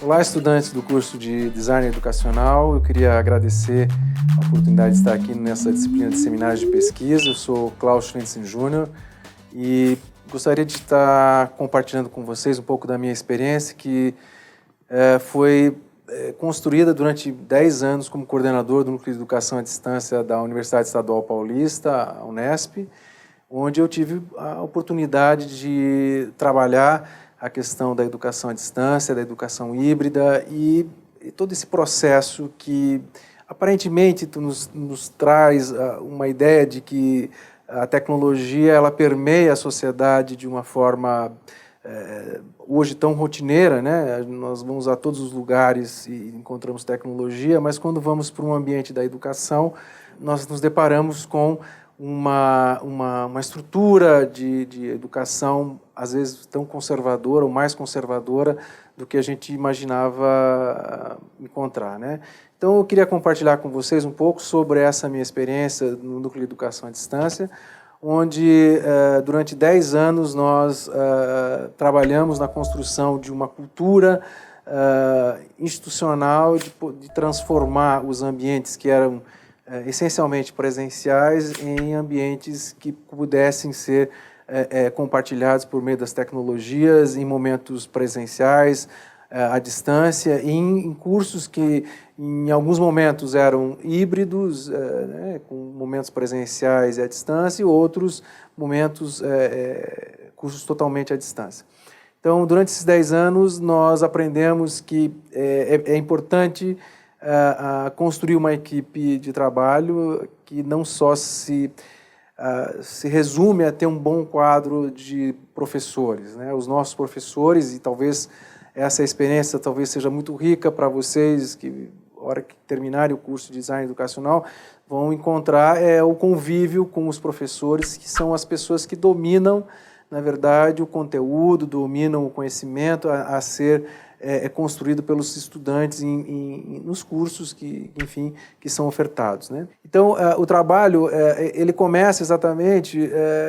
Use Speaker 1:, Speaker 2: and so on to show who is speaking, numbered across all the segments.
Speaker 1: Olá, estudantes do curso de Design Educacional. Eu queria agradecer a oportunidade de estar aqui nessa disciplina de seminários de pesquisa. Eu sou Klaus Schlentzen Jr. e gostaria de estar compartilhando com vocês um pouco da minha experiência, que foi construída durante 10 anos como coordenador do Núcleo de Educação à Distância da Universidade Estadual Paulista, a Unesp, onde eu tive a oportunidade de trabalhar a questão da educação à distância, da educação híbrida e todo esse processo que aparentemente nos traz uma ideia de que a tecnologia ela permeia a sociedade de uma forma hoje tão rotineira, né? Nós vamos a todos os lugares e encontramos tecnologia, mas quando vamos para um ambiente da educação, nós nos deparamos com uma estrutura de educação, às vezes tão conservadora ou mais conservadora do que a gente imaginava encontrar, né? Então, eu queria compartilhar com vocês um pouco sobre essa minha experiência no Núcleo de Educação à Distância, onde, durante 10 anos, nós trabalhamos na construção de uma cultura institucional de transformar os ambientes que eram essencialmente presenciais em ambientes que pudessem ser compartilhados por meio das tecnologias, em momentos presenciais, à distância, em cursos que em alguns momentos eram híbridos, né, com momentos presenciais e à distância, e outros momentos, cursos totalmente à distância. Então, durante esses 10 anos, nós aprendemos que é importante construir uma equipe de trabalho que não só se resume a ter um bom quadro de professores, né? Os nossos professores, e talvez essa experiência talvez seja muito rica para vocês, que na hora que terminarem o curso de Design Educacional, vão encontrar o convívio com os professores, que são as pessoas que dominam, na verdade, o conteúdo, dominam o conhecimento a ser construído pelos estudantes nos cursos que, enfim, que são ofertados, né? Então, o trabalho ele começa exatamente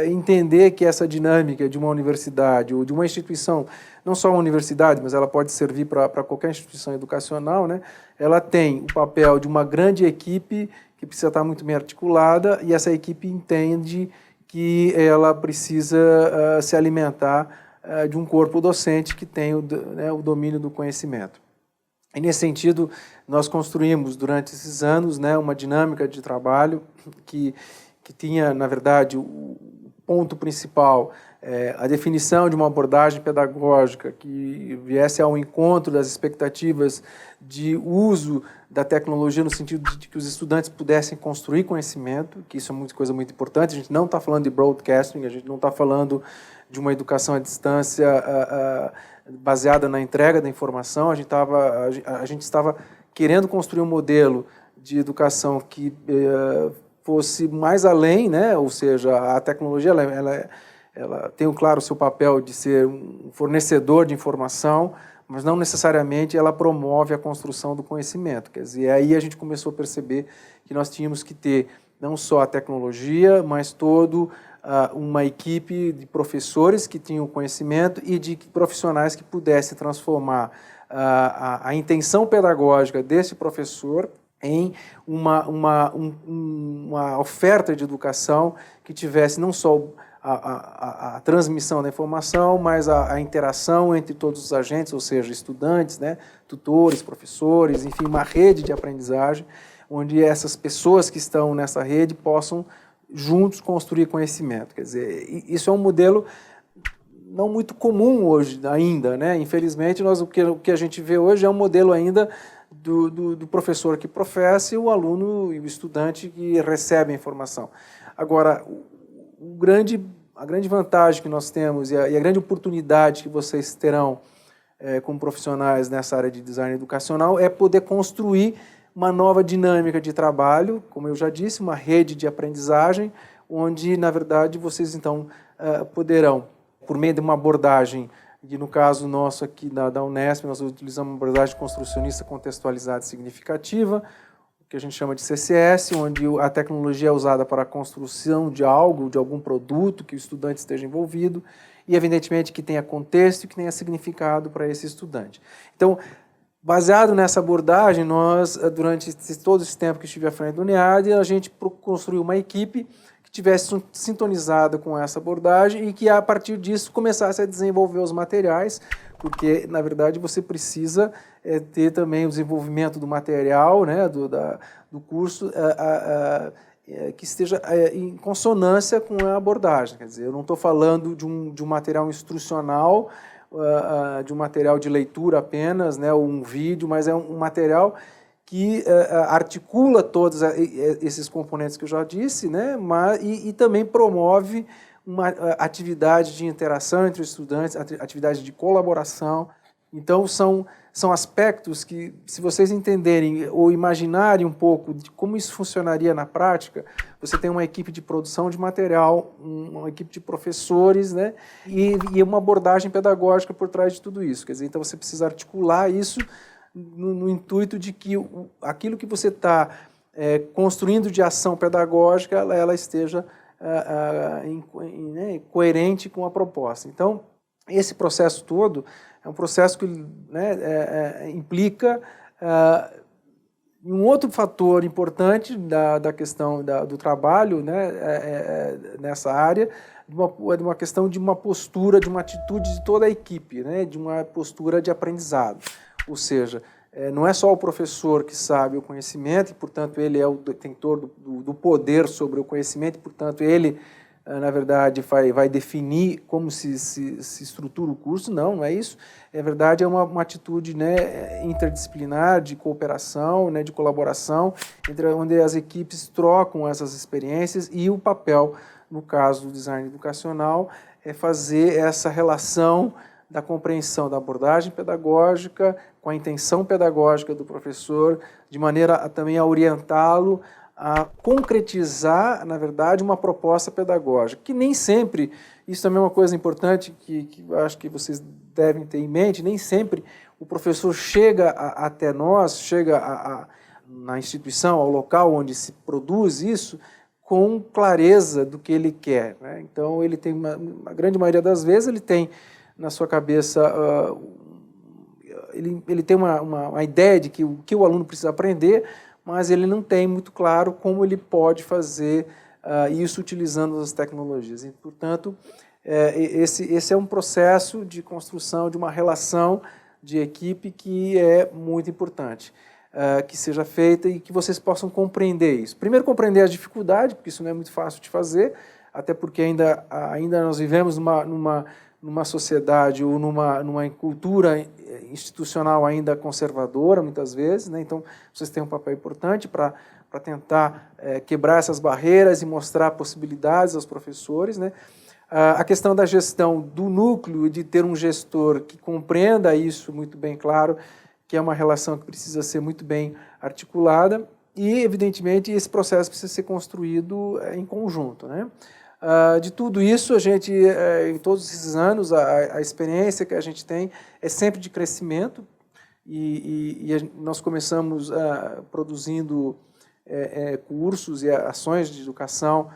Speaker 1: entender que essa dinâmica de uma universidade ou de uma instituição, não só uma universidade, mas ela pode servir para qualquer instituição educacional, né? Ela tem o papel de uma grande equipe que precisa estar muito bem articulada, e essa equipe entende que ela precisa se alimentar de um corpo docente que tem o domínio do conhecimento. E, nesse sentido, nós construímos, durante esses anos, né, uma dinâmica de trabalho que tinha, na verdade, o ponto principal, a definição de uma abordagem pedagógica que viesse ao encontro das expectativas de uso da tecnologia no sentido de que os estudantes pudessem construir conhecimento, que isso é uma coisa muito importante. A gente não está falando de broadcasting, a gente não está falando de uma educação à distância baseada na entrega da informação. A gente estava querendo construir um modelo de educação que fosse mais além, né? Ou seja, a tecnologia ela tem, claro, o seu papel de ser um fornecedor de informação, mas não necessariamente ela promove a construção do conhecimento. Quer dizer, aí a gente começou a perceber que nós tínhamos que ter não só a tecnologia, mas uma equipe de professores que tinham conhecimento e de profissionais que pudessem transformar a intenção pedagógica desse professor em uma oferta de educação que tivesse não só a transmissão da informação, mas a interação entre todos os agentes, ou seja, estudantes, né, tutores, professores, enfim, uma rede de aprendizagem, onde essas pessoas que estão nessa rede possam juntos construir conhecimento. Quer dizer, isso é um modelo não muito comum hoje ainda, né? Infelizmente, o que a gente vê hoje é um modelo ainda do professor que professa e o aluno e o estudante que recebe a informação. Agora, a grande vantagem que nós temos e a grande oportunidade que vocês terão como profissionais nessa área de design educacional é poder construir uma nova dinâmica de trabalho, como eu já disse, uma rede de aprendizagem, onde, na verdade, vocês, então, poderão, por meio de uma abordagem, e no caso nosso aqui da Unesp, nós utilizamos uma abordagem construcionista contextualizada e significativa, que a gente chama de CCS, onde a tecnologia é usada para a construção de algo, de algum produto que o estudante esteja envolvido, e, evidentemente, que tenha contexto e que tenha significado para esse estudante. Então, Baseado nessa abordagem, nós, durante todo esse tempo que estive à frente do NEAD, a gente construiu uma equipe que tivesse sintonizada com essa abordagem e que, a partir disso, começasse a desenvolver os materiais, porque, na verdade, você precisa ter também o desenvolvimento do material, né, do curso, que esteja em consonância com a abordagem. Quer dizer, eu não estou falando de um material instrucional, de um material de leitura apenas, né, ou um vídeo, mas é um material que articula todos esses componentes que eu já disse, né, e também promove uma atividade de interação entre os estudantes, atividade de colaboração. Então, são aspectos que, se vocês entenderem ou imaginarem um pouco de como isso funcionaria na prática, você tem uma equipe de produção de material, uma equipe de professores, né, e uma abordagem pedagógica por trás de tudo isso. Quer dizer, então você precisa articular isso no intuito de que aquilo que você está construindo de ação pedagógica, ela esteja coerente com a proposta. Então, esse processo todo é um processo que, né, implica um outro fator importante da questão do trabalho, né, nessa área, de uma questão de uma postura, de uma atitude de toda a equipe, né, de uma postura de aprendizado. Ou seja, não é só o professor que sabe o conhecimento, e, portanto, ele é o detentor do poder sobre o conhecimento, e, portanto, ele, na verdade, vai definir como se estrutura o curso. Não é isso. Na verdade, é uma atitude, né, interdisciplinar, de cooperação, né, de colaboração, onde as equipes trocam essas experiências, e o papel, no caso do design educacional, é fazer essa relação da compreensão da abordagem pedagógica com a intenção pedagógica do professor, de maneira também a orientá-lo a concretizar, na verdade, uma proposta pedagógica, que nem sempre, isso também é uma coisa importante que eu acho que vocês devem ter em mente, nem sempre o professor chega até nós, chega na instituição, ao local onde se produz isso, com clareza do que ele quer, né? Então, ele tem, a grande maioria das vezes, ele tem na sua cabeça, ele tem uma ideia de que o que o aluno precisa aprender, mas ele não tem muito claro como ele pode fazer isso utilizando as tecnologias. E, portanto, esse é um processo de construção de uma relação de equipe que é muito importante, que seja feita e que vocês possam compreender isso. Primeiro, compreender as dificuldades, porque isso não é muito fácil de fazer, até porque ainda nós vivemos numa sociedade ou numa cultura institucional ainda conservadora, muitas vezes, né? Então, vocês têm um papel importante para tentar quebrar essas barreiras e mostrar possibilidades aos professores, né? A questão da gestão do núcleo, de ter um gestor que compreenda isso muito bem claro, que é uma relação que precisa ser muito bem articulada, e, evidentemente, esse processo precisa ser construído em conjunto, né? De tudo isso, a gente, em todos esses anos, a experiência que a gente tem é sempre de crescimento, e nós começamos produzindo cursos e ações de educação,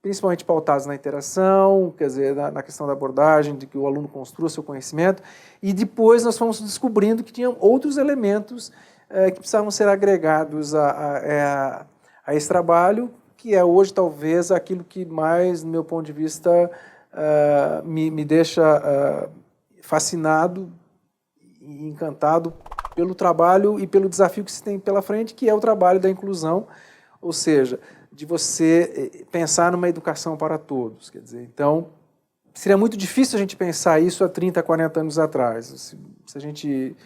Speaker 1: principalmente pautados na interação, quer dizer, na questão da abordagem, de que o aluno construa seu conhecimento, e depois nós fomos descobrindo que tinham outros elementos que precisavam ser agregados a esse trabalho, que é hoje talvez aquilo que mais, no meu ponto de vista, me deixa fascinado e encantado pelo trabalho e pelo desafio que se tem pela frente, que é o trabalho da inclusão, ou seja, de você pensar numa educação para todos. Quer dizer, então, seria muito difícil a gente pensar isso há 30, 40 anos atrás. Se a gente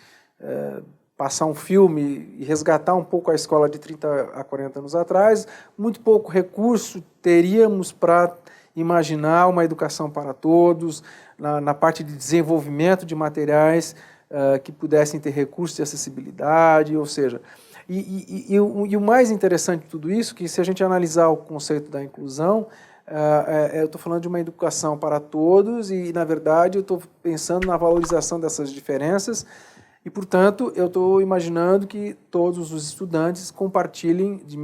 Speaker 1: passar um filme e resgatar um pouco a escola de 30 a 40 anos atrás, muito pouco recurso teríamos para imaginar uma educação para todos, na parte de desenvolvimento de materiais que pudessem ter recursos de acessibilidade, ou seja, e o mais interessante de tudo isso, que se a gente analisar o conceito da inclusão, eu estou falando de uma educação para todos e, na verdade, eu estou pensando na valorização dessas diferenças. E, portanto, eu estou imaginando que todos os estudantes compartilhem das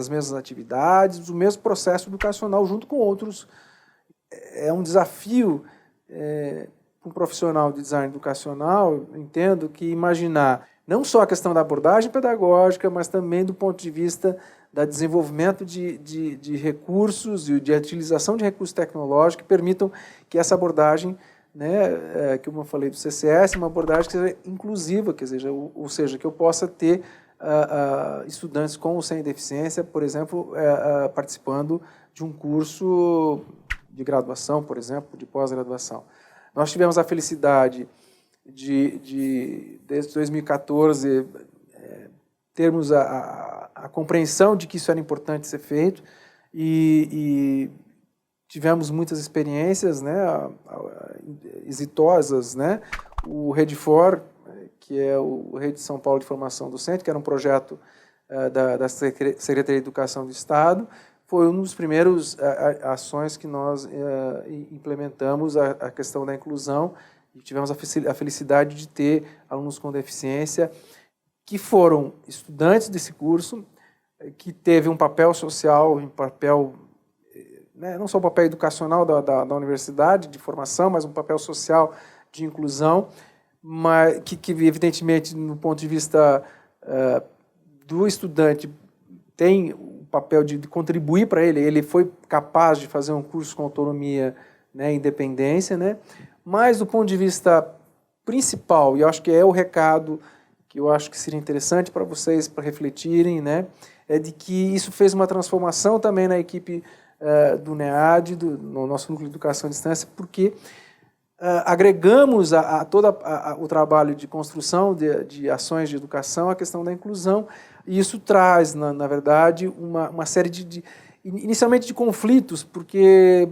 Speaker 1: mesmas atividades, do mesmo processo educacional junto com outros. É um desafio um profissional de design educacional, eu entendo que imaginar não só a questão da abordagem pedagógica, mas também do ponto de vista do desenvolvimento de recursos e de utilização de recursos tecnológicos que permitam que essa abordagem, né, que eu falei do CCS, uma abordagem que seja inclusiva, ou seja, que eu possa ter estudantes com ou sem deficiência, por exemplo, participando de um curso de graduação, por exemplo, de pós-graduação. Nós tivemos a felicidade desde 2014, termos a compreensão de que isso era importante ser feito e tivemos muitas experiências, né, exitosas, né? O REDFOR, que é o Rede de São Paulo de Formação Docente, que era um projeto da Secretaria de Educação do Estado, foi uma das primeiras ações que nós implementamos a questão da inclusão e tivemos a felicidade de ter alunos com deficiência que foram estudantes desse curso, que teve um papel social, um papel, né, não só um papel educacional da universidade de formação, mas um papel social de inclusão, mas que evidentemente, no ponto de vista do estudante, tem o papel de contribuir para ele foi capaz de fazer um curso com autonomia, né, independência, né, mas do ponto de vista principal, e eu acho que é o recado que eu acho que seria interessante para vocês, para refletirem, né, é de que isso fez uma transformação também na equipe do NEAD, no nosso Núcleo de Educação à Distância, porque agregamos a todo o trabalho de construção de ações de educação a questão da inclusão, e isso traz, na verdade, uma série inicialmente de conflitos, porque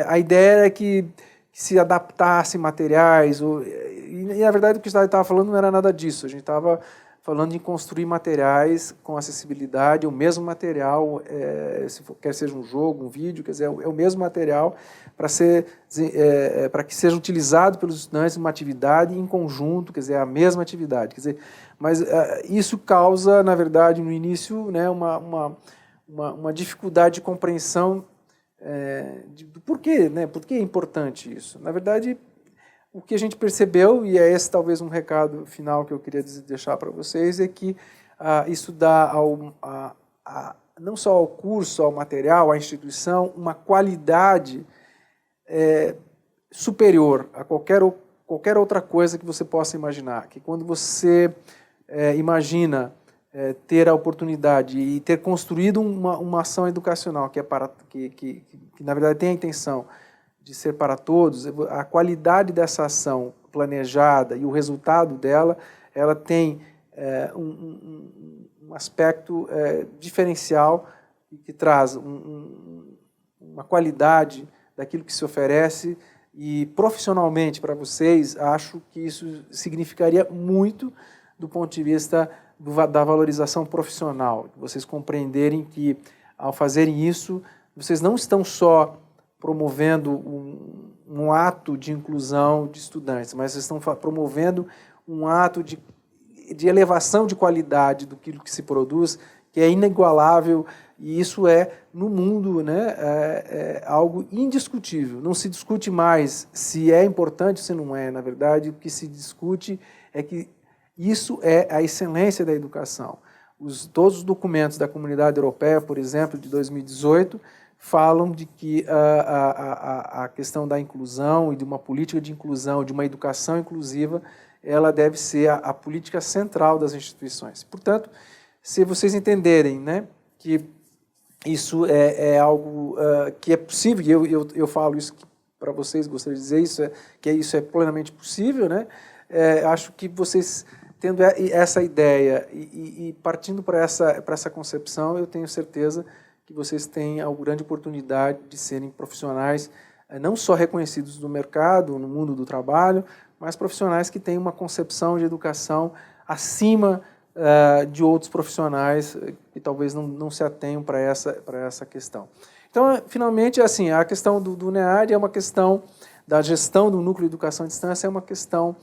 Speaker 1: a ideia era que se adaptasse materiais, e na verdade o que a gente estava falando não era nada disso, a gente estava falando em construir materiais com acessibilidade, o mesmo material, quer seja um jogo, um vídeo, quer dizer, é o mesmo material para que seja utilizado pelos estudantes em uma atividade em conjunto, quer dizer, a mesma atividade. Quer dizer, mas isso causa, na verdade, no início, né, uma dificuldade de compreensão do porquê, né, por que é importante isso. Na verdade, o que a gente percebeu, e é esse talvez um recado final que eu queria deixar para vocês, é que isso dá não só ao curso, ao material, à instituição, uma qualidade superior a qualquer outra coisa que você possa imaginar. Que quando você imagina ter a oportunidade e ter construído uma ação educacional que na verdade tem a intenção de ser para todos, a qualidade dessa ação planejada e o resultado dela, ela tem um aspecto diferencial que traz uma qualidade daquilo que se oferece e profissionalmente para vocês, acho que isso significaria muito do ponto de vista da valorização profissional, vocês compreenderem que ao fazerem isso, vocês não estão só promovendo um ato de inclusão de estudantes, mas vocês estão promovendo um ato de elevação de qualidade do que se produz, que é inigualável, e isso no mundo, né, algo indiscutível. Não se discute mais se é importante ou se não é. Na verdade, o que se discute é que isso é a excelência da educação. Todos os documentos da Comunidade Europeia, por exemplo, de 2018, falam de que a questão da inclusão e de uma política de inclusão, de uma educação inclusiva, ela deve ser a política central das instituições. Portanto, se vocês entenderem, né, que isso é algo que é possível, e eu falo isso para vocês, gostaria de dizer isso, que isso é plenamente possível, né, acho que vocês, tendo essa ideia e partindo para essa concepção, eu tenho certeza que vocês têm a grande oportunidade de serem profissionais não só reconhecidos no mercado, no mundo do trabalho, mas profissionais que têm uma concepção de educação acima de outros profissionais que talvez não se atenham para essa questão. Então, finalmente, assim, a questão do NEAD é uma questão da gestão do núcleo de educação à distância, é uma questão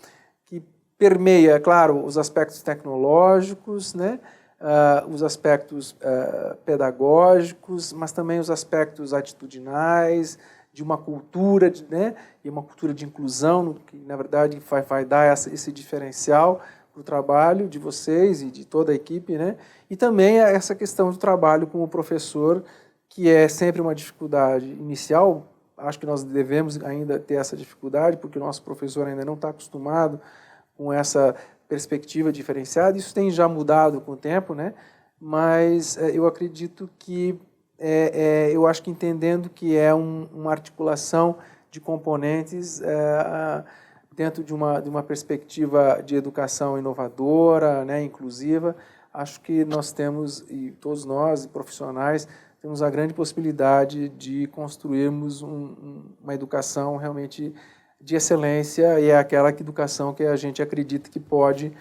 Speaker 1: que permeia, claro, os aspectos tecnológicos, né, os aspectos pedagógicos, mas também os aspectos atitudinais, de uma cultura, né, e uma cultura de inclusão, que, na verdade, vai dar esse diferencial para o trabalho de vocês e de toda a equipe, né? E também essa questão do trabalho como professor, que é sempre uma dificuldade inicial. Acho que nós devemos ainda ter essa dificuldade, porque o nosso professor ainda não está acostumado com essa perspectiva diferenciada. Isso tem já mudado com o tempo, né? Mas eu acredito que, eu acho que entendendo que é uma articulação de componentes dentro de uma perspectiva de educação inovadora, né, inclusiva, acho que nós temos, e todos nós, profissionais, temos a grande possibilidade de construirmos uma educação realmente de excelência, e é aquela educação que a gente acredita que pode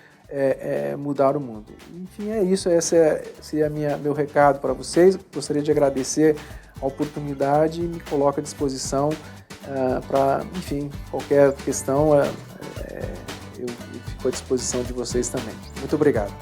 Speaker 1: mudar o mundo. Enfim, é isso. Esse é meu recado para vocês. Gostaria de agradecer a oportunidade e me coloco à disposição para, enfim, qualquer questão, eu fico à disposição de vocês também. Muito obrigado.